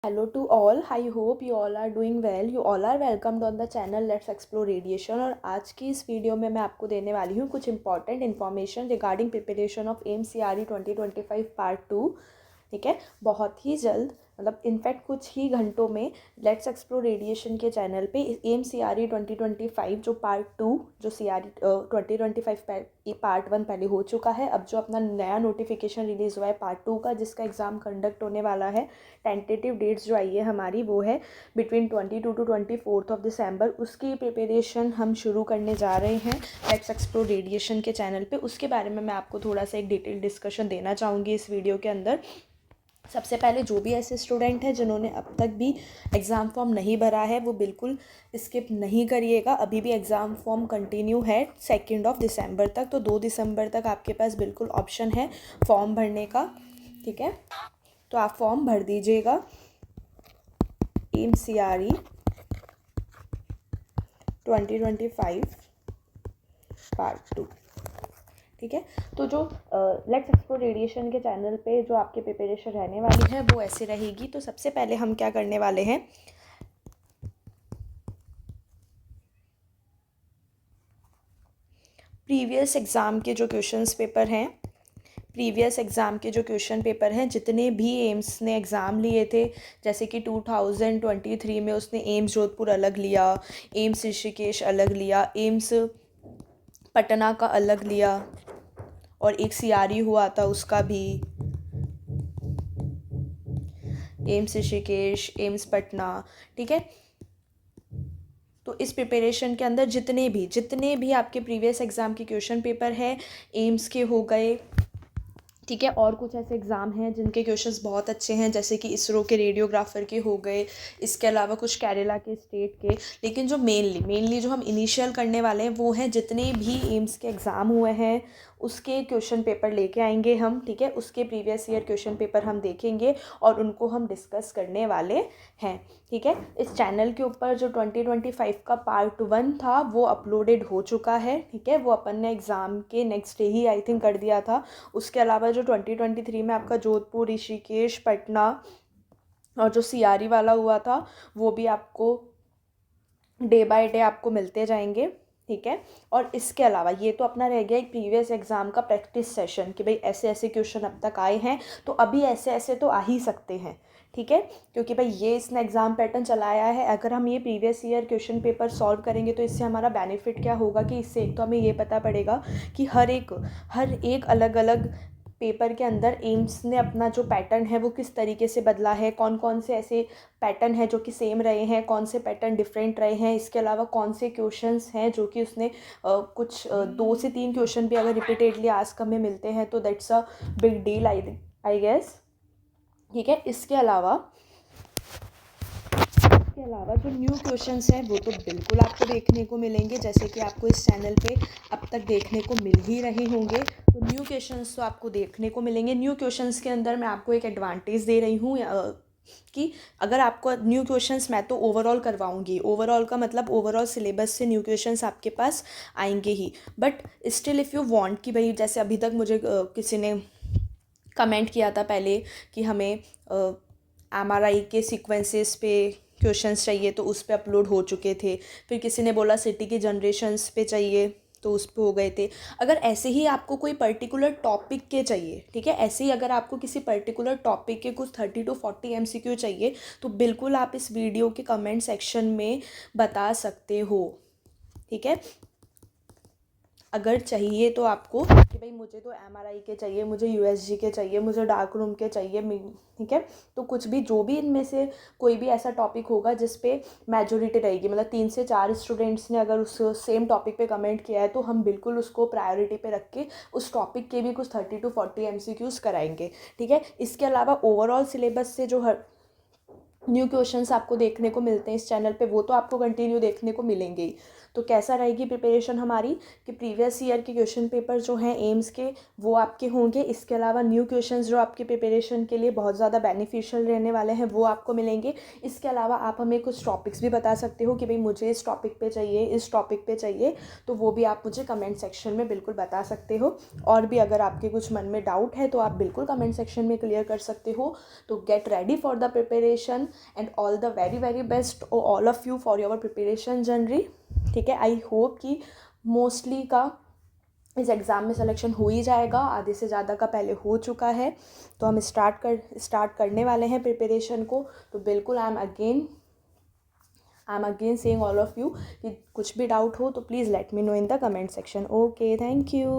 Hello to all. I hope you all are doing well. You all are welcomed on the channel Let's Explore Radiation। और आज की इस video में मैं आपको देने वाली हूँ कुछ important information regarding preparation of AIMS-CRE 2025 part 2। ठीक है, बहुत ही जल्द मतलब इनफैक्ट कुछ ही घंटों में लेट्स एक्सप्लोर रेडिएशन के चैनल पे AIMS-CRE 2025 जो पार्ट 2 जो CRE 2025 पार्ट 1 पहले हो चुका है, अब जो अपना नया नोटिफिकेशन रिलीज़ हुआ है पार्ट 2 का जिसका एग्ज़ाम कंडक्ट होने वाला है, टेंटेटिव डेट्स जो आई है हमारी वो है बिटवीन 22 टू 24 दिसंबर। उसकी प्रिपरेशन हम शुरू करने जा रहे हैं लेट्स एक्सप्लोर रेडिएशन के चैनल पे। उसके बारे में मैं आपको थोड़ा सा एक डिटेल डिस्कशन देना चाहूँगी इस वीडियो के अंदर। सबसे पहले जो भी ऐसे स्टूडेंट हैं जिन्होंने अब तक भी एग्ज़ाम फॉर्म नहीं भरा है वो बिल्कुल स्किप नहीं करिएगा। अभी भी एग्ज़ाम फॉर्म कंटिन्यू है 2 दिसंबर तक, तो 2 दिसंबर तक आपके पास बिल्कुल ऑप्शन है फॉर्म भरने का। ठीक है, तो आप फॉर्म भर दीजिएगा AIMS-CRE 2025 पार्ट 2। ठीक है, तो जो लेट्स एक्सप्लोर रेडिएशन के चैनल पे जो आपकी प्रिपरेशन रहने वाली है वो ऐसे रहेगी। तो सबसे पहले हम क्या करने वाले हैं, प्रीवियस एग्ज़ाम के जो क्वेश्चन पेपर हैं जितने भी एम्स ने एग्ज़ाम लिए थे, जैसे कि 2023 में उसने एम्स जोधपुर अलग लिया, एम्स ऋषिकेश अलग लिया, एम्स पटना का अलग लिया और एक CRE हुआ था उसका भी, एम्स ऋषिकेश, एम्स पटना। ठीक है, तो इस प्रिपरेशन के अंदर जितने भी आपके प्रीवियस एग्ज़ाम के क्वेश्चन पेपर है एम्स के हो गए। ठीक है, और कुछ ऐसे एग्ज़ाम हैं जिनके क्वेश्चंस बहुत अच्छे हैं, जैसे कि इसरो के रेडियोग्राफर के हो गए, इसके अलावा कुछ केरला के स्टेट के। लेकिन जो मेनली जो हम इनिशियल करने वाले हैं वो हैं जितने भी एम्स के एग्ज़ाम हुए हैं उसके क्वेश्चन पेपर लेके आएंगे हम। ठीक है, उसके प्रीवियस ईयर क्वेश्चन पेपर हम देखेंगे और उनको हम डिस्कस करने वाले हैं। ठीक है, इस चैनल के ऊपर जो 2025 का पार्ट 1 था वो अपलोडेड हो चुका है। ठीक है, वो अपन ने एग्ज़ाम के next day he I think कर दिया था। उसके अलावा जो 2023 में आपका जोधपुर, ऋषिकेश, पटना और जो CRE वाला हुआ था वो भी आपको डे बाय डे आपको मिलते जाएंगे। ठीक है, और इसके अलावा ये तो अपना रह गया एक प्रीवियस एग्ज़ाम का प्रैक्टिस सेशन कि भाई ऐसे ऐसे क्वेश्चन अब तक आए हैं तो अभी ऐसे ऐसे तो आ ही सकते हैं। ठीक है, क्योंकि भाई ये इसने एग्ज़ाम पैटर्न चलाया है, अगर हम ये previous year question paper solve करेंगे तो इससे हमारा बेनिफिट क्या होगा कि इससे एक तो हमें ये पता पड़ेगा कि हर एक अलग अलग पेपर के अंदर एम्स ने अपना जो पैटर्न है वो किस तरीके से बदला है, कौन कौन से ऐसे पैटर्न है जो कि सेम रहे हैं, कौन से पैटर्न डिफरेंट रहे हैं, इसके अलावा कौन से क्वेश्चंस हैं जो कि उसने कुछ 2 से 3 क्वेश्चन भी अगर रिपीटेडली आस्क हमें मिलते हैं तो that's a big deal I guess. ठीक है, इसके अलावा जो न्यू क्वेश्चंस हैं वो तो बिल्कुल आपको देखने को मिलेंगे, जैसे कि आपको इस चैनल पे अब तक देखने को मिल ही रहे होंगे। तो न्यू क्वेश्चंस तो आपको देखने को मिलेंगे। न्यू क्वेश्चंस के अंदर मैं आपको एक एडवांटेज दे रही हूँ कि अगर आपको न्यू क्वेश्चंस, मैं तो ओवरऑल करवाऊंगी, ओवरऑल का मतलब ओवरऑल सिलेबस से न्यू क्वेश्चंस आपके पास आएंगे ही, but still if you want कि भाई जैसे अभी तक मुझे किसी ने कमेंट किया था पहले कि हमें MRI के सीक्वेंसेस पे क्वेश्चंस चाहिए तो उस पे अपलोड हो चुके थे, फिर किसी ने बोला सिटी की जनरेशन्स पे चाहिए तो उस पे हो गए थे। अगर ऐसे ही आपको कोई पर्टिकुलर टॉपिक के चाहिए, ठीक है, ऐसे ही अगर आपको किसी पर्टिकुलर टॉपिक के कुछ 30 to 40 MCQ चाहिए तो बिल्कुल आप इस वीडियो के कमेंट सेक्शन में बता सकते हो। ठीक है, अगर चाहिए तो आपको कि भाई मुझे तो MRI के चाहिए, मुझे USG के चाहिए, मुझे डार्क रूम के चाहिए। ठीक है, तो कुछ भी जो भी इनमें से कोई भी ऐसा टॉपिक होगा जिस पे मेजोरिटी रहेगी, मतलब 3 से 4 स्टूडेंट्स ने अगर उस सेम टॉपिक पे कमेंट किया है तो हम बिल्कुल उसको प्रायोरिटी पे रख के उस टॉपिक के भी कुछ 30 to 40 MCQs कराएंगे। ठीक है, इसके अलावा ओवरऑल सिलेबस से जो हर न्यू क्वेश्चंस आपको देखने को मिलते हैं इस चैनल पे वो तो आपको कंटिन्यू देखने को मिलेंगे ही। तो कैसा रहेगी प्रिपरेशन हमारी कि प्रीवियस ईयर के क्वेश्चन पेपर जो हैं एम्स के वो आपके होंगे, इसके अलावा न्यू क्वेश्चंस जो आपके प्रिपरेशन के लिए बहुत ज़्यादा बेनिफिशियल रहने वाले हैं वो आपको मिलेंगे। इसके अलावा आप हमें कुछ टॉपिक्स भी बता सकते हो कि भाई मुझे इस टॉपिक पे चाहिए, इस टॉपिक पे चाहिए, तो वो भी आप मुझे कमेंट सेक्शन में बिल्कुल बता सकते हो। और भी अगर आपके कुछ मन में डाउट है तो आप बिल्कुल कमेंट सेक्शन में क्लियर कर सकते हो। तो get ready for the preparation and all the very very best all of you for your preparation journey. ठीक है, आई होप कि मोस्टली का इस एग्ज़ाम में सिलेक्शन हो ही जाएगा, आधे से ज़्यादा का पहले हो चुका है। तो हम स्टार्ट करने वाले हैं प्रिपरेशन को। तो बिल्कुल I am again saying all of you कि कुछ भी डाउट हो तो please let me know in the comment section. Okay, thank you.